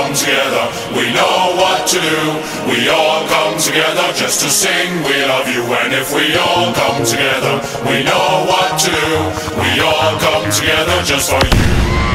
come together, we know what to do. We all come together just to sing we love you. And if we all come together, we know what to do. We all come together just for you.